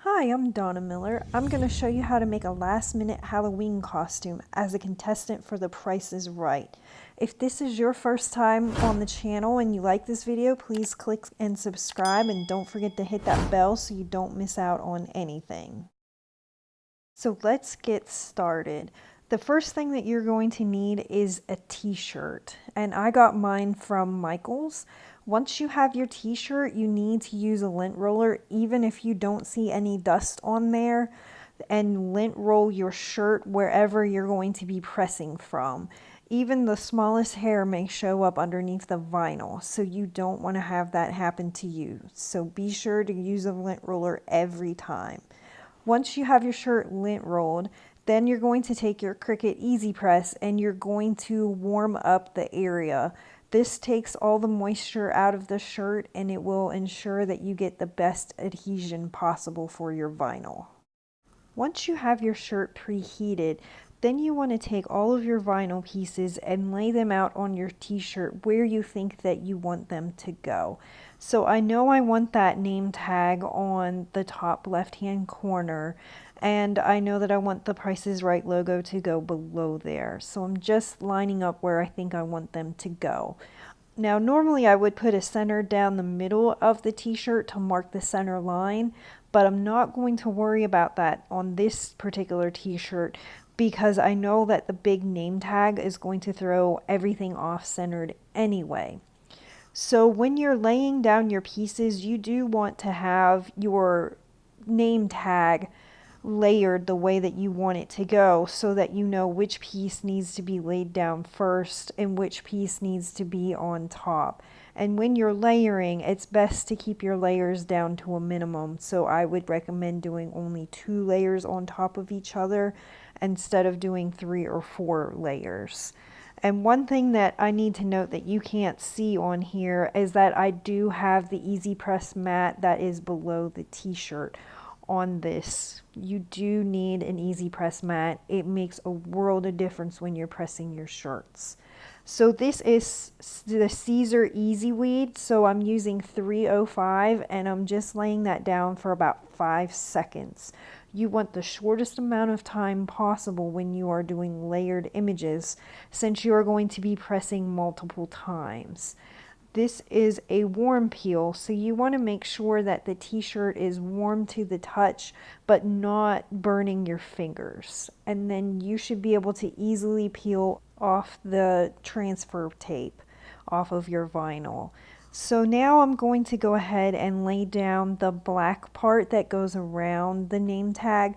Hi, I'm Donna Miller. I'm going to show you how to make a last-minute Halloween costume as a contestant for The Price is Right. If this is your first time on the channel and you like this video, please click and subscribe and don't forget to hit that bell so you don't miss out on anything. So let's get started. The first thing that you're going to need is a t-shirt, and I got mine from Michael's. Once you have your t-shirt, you need to use a lint roller even if you don't see any dust on there, and lint roll your shirt wherever you're going to be pressing from. Even the smallest hair may show up underneath the vinyl, so you don't want to have that happen to you. So be sure to use a lint roller every time. Once you have your shirt lint rolled, then you're going to take your Cricut Easy Press and you're going to warm up the area. This takes all the moisture out of the shirt and it will ensure that you get the best adhesion possible for your vinyl. Once you have your shirt preheated, then you want to take all of your vinyl pieces and lay them out on your t-shirt where you think that you want them to go. So I know I want that name tag on the top left-hand corner, and I know that I want the Price is Right logo to go below there. So I'm just lining up where I think I want them to go. Now normally I would put a center down the middle of the t-shirt to mark the center line, but I'm not going to worry about that on this particular t-shirt because I know that the big name tag is going to throw everything off centered anyway. So when you're laying down your pieces, you do want to have your name tag layered the way that you want it to go so that you know which piece needs to be laid down first and which piece needs to be on top. And when you're layering, it's best to keep your layers down to a minimum. So I would recommend doing only 2 layers on top of each other instead of doing 3 or 4 layers. And one thing that I need to note that you can't see on here is that I do have the Easy Press mat that is below the t-shirt on this. You do need an Easy Press mat. It makes a world of difference when you're pressing your shirts. So this is the Caesar Easy Weed. So I'm using 305 and I'm just laying that down for about 5 seconds. You want the shortest amount of time possible when you are doing layered images since you are going to be pressing multiple times. This is a warm peel, so you want to make sure that the t-shirt is warm to the touch but not burning your fingers. And then you should be able to easily peel off the transfer tape off of your vinyl. So now I'm going to go ahead and lay down the black part that goes around the name tag.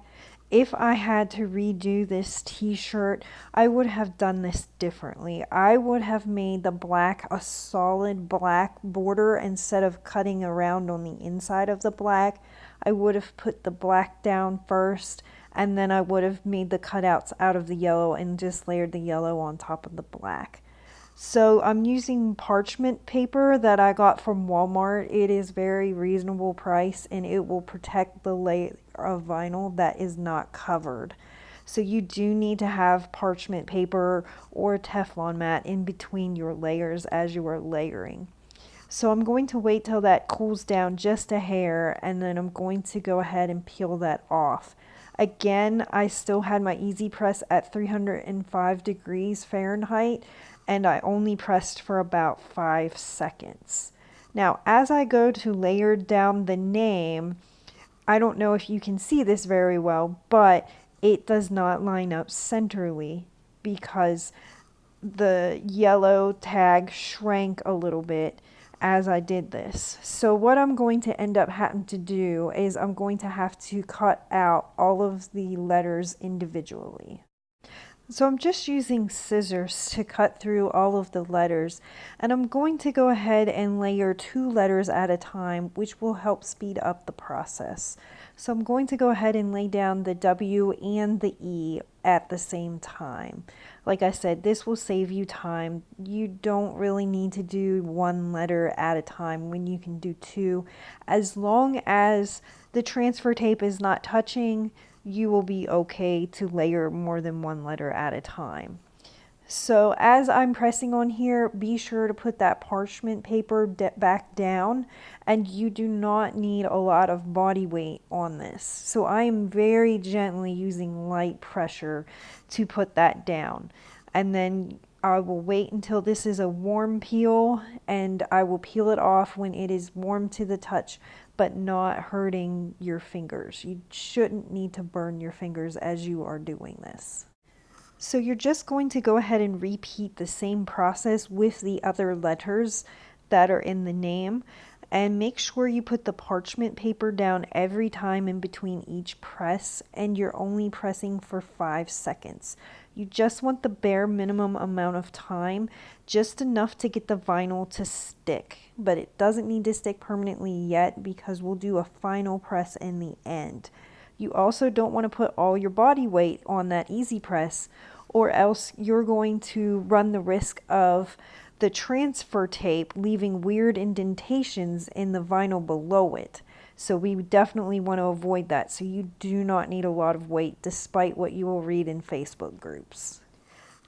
If I had to redo this t-shirt, I would have done this differently. I would have made the black a solid black border instead of cutting around on the inside of the black. I would have put the black down first and then I would have made the cutouts out of the yellow and just layered the yellow on top of the black. So I'm using parchment paper that I got from Walmart. It is very reasonable price and it will protect the layer of vinyl that is not covered. So you do need to have parchment paper or Teflon mat in between your layers as you are layering. So I'm going to wait till that cools down just a hair and then I'm going to go ahead and peel that off. Again, I still had my Easy Press at 305 degrees Fahrenheit and I only pressed for about 5 seconds. Now, as I go to layer down the name, I don't know if you can see this very well, but it does not line up centrally because the yellow tag shrank a little bit as I did this. So what I'm going to end up having to do is I'm going to have to cut out all of the letters individually. So I'm just using scissors to cut through all of the letters, and I'm going to go ahead and layer 2 letters at a time, which will help speed up the process. So I'm going to go ahead and lay down the W and the E at the same time. Like I said, this will save you time. You don't really need to do 1 letter at a time when you can do 2. As long as the transfer tape is not touching, you will be okay to layer more than 1 letter at a time. So as I'm pressing on here, be sure to put that parchment paper back down, and you do not need a lot of body weight on this. So I am very gently using light pressure to put that down. And then I will wait until this is a warm peel, and I will peel it off when it is warm to the touch, but not hurting your fingers. You shouldn't need to burn your fingers as you are doing this. So you're just going to go ahead and repeat the same process with the other letters that are in the name, and make sure you put the parchment paper down every time in between each press, and you're only pressing for 5 seconds. You just want the bare minimum amount of time, just enough to get the vinyl to stick, but it doesn't need to stick permanently yet because we'll do a final press in the end. You also don't want to put all your body weight on that easy press, or else you're going to run the risk of the transfer tape leaving weird indentations in the vinyl below it. So we definitely want to avoid that. So you do not need a lot of weight, despite what you will read in Facebook groups.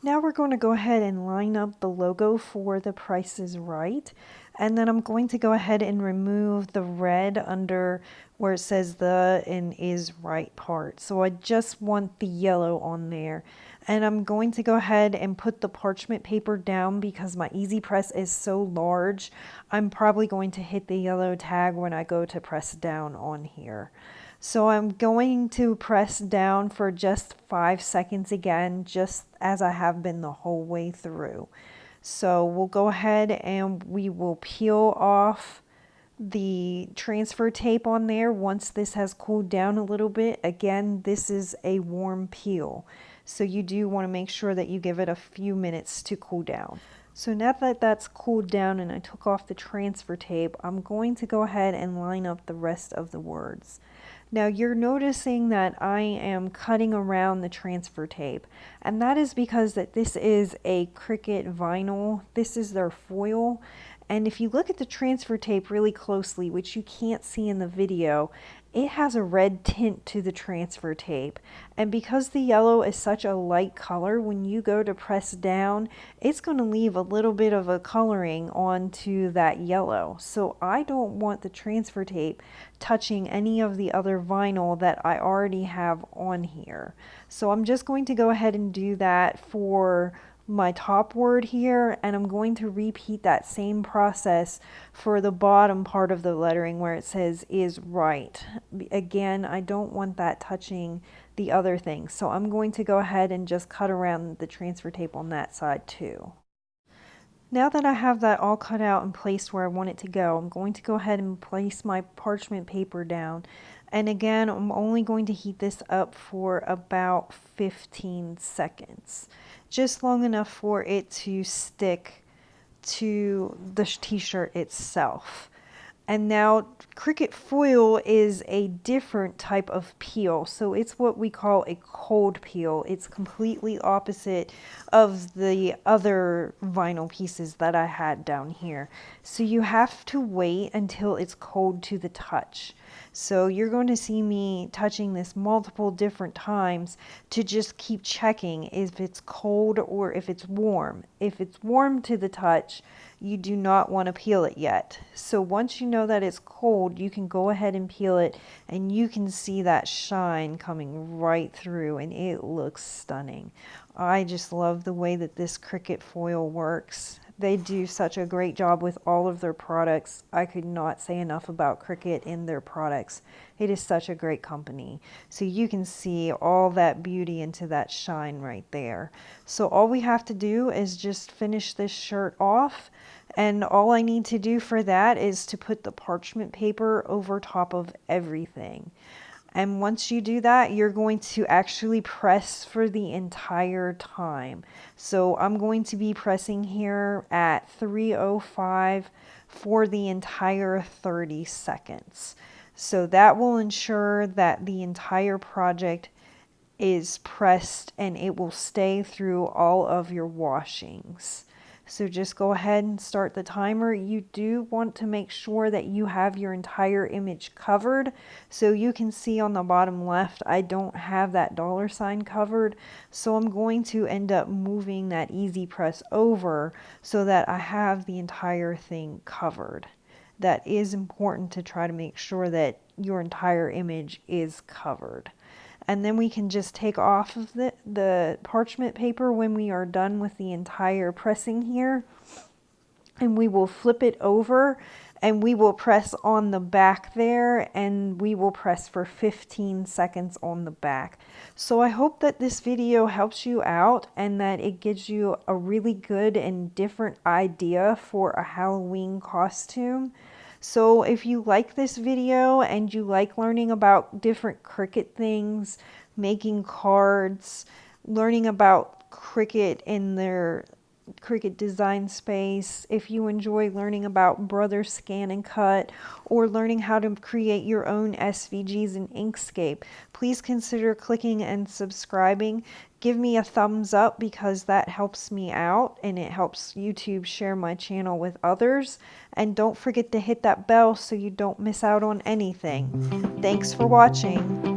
Now we're going to go ahead and line up the logo for The Price is Right. And then I'm going to go ahead and remove the red under where it says the and is right part. So I just want the yellow on there. And I'm going to go ahead and put the parchment paper down because my easy press is so large. I'm probably going to hit the yellow tag when I go to press down on here. So I'm going to press down for just 5 seconds again, just as I have been the whole way through. So we'll go ahead and we will peel off the transfer tape on there once this has cooled down a little bit. Again, this is a warm peel, so you do want to make sure that you give it a few minutes to cool down. So now that that's cooled down and I took off the transfer tape, I'm going to go ahead and line up the rest of the words. Now you're noticing that I am cutting around the transfer tape, and that is because that this is a Cricut vinyl. This is their foil, and if you look at the transfer tape really closely, which you can't see in the video, it has a red tint to the transfer tape, and because the yellow is such a light color, when you go to press down, it's going to leave a little bit of a coloring onto that yellow. So I don't want the transfer tape touching any of the other vinyl that I already have on here. So I'm just going to go ahead and do that for my top word here, and I'm going to repeat that same process for the bottom part of the lettering where it says is right. Again, I don't want that touching the other things, so I'm going to go ahead and just cut around the transfer tape on that side too. Now that I have that all cut out and placed where I want it to go, I'm going to go ahead and place my parchment paper down. And again, I'm only going to heat this up for about 15 seconds. Just long enough for it to stick to the t-shirt itself. And now Cricut foil is a different type of peel. So it's what we call a cold peel. It's completely opposite of the other vinyl pieces that I had down here. So you have to wait until it's cold to the touch. So you're going to see me touching this multiple different times to just keep checking if it's cold or if it's warm. If it's warm to the touch, you do not want to peel it yet. So once you know that it's cold, you can go ahead and peel it, and you can see that shine coming right through, and it looks stunning. I just love the way that this Cricut foil works. They do such a great job with all of their products. I could not say enough about Cricut and their products. It is such a great company. So you can see all that beauty into that shine right there. So all we have to do is just finish this shirt off. And all I need to do for that is to put the parchment paper over top of everything. And once you do that, you're going to actually press for the entire time. So I'm going to be pressing here at 3:05 for the entire 30 seconds. So that will ensure that the entire project is pressed and it will stay through all of your washings. So just go ahead and start the timer. You do want to make sure that you have your entire image covered. So you can see on the bottom left, I don't have that $sign covered. So I'm going to end up moving that easy press over so that I have the entire thing covered. That is important to try to make sure that your entire image is covered. And then we can just take off of the parchment paper when we are done with the entire pressing here. And we will flip it over and we will press on the back there, and we will press for 15 seconds on the back. So I hope that this video helps you out and that it gives you a really good and different idea for a Halloween costume. So if you like this video and you like learning about different Cricut things, making cards, learning about Cricut in their Cricut design space, if you enjoy learning about Brothers Scan and Cut, or learning how to create your own SVGs in Inkscape, please consider clicking and subscribing. Give me a thumbs up because that helps me out and it helps YouTube share my channel with others. And don't forget to hit that bell so you don't miss out on anything. Thanks for watching.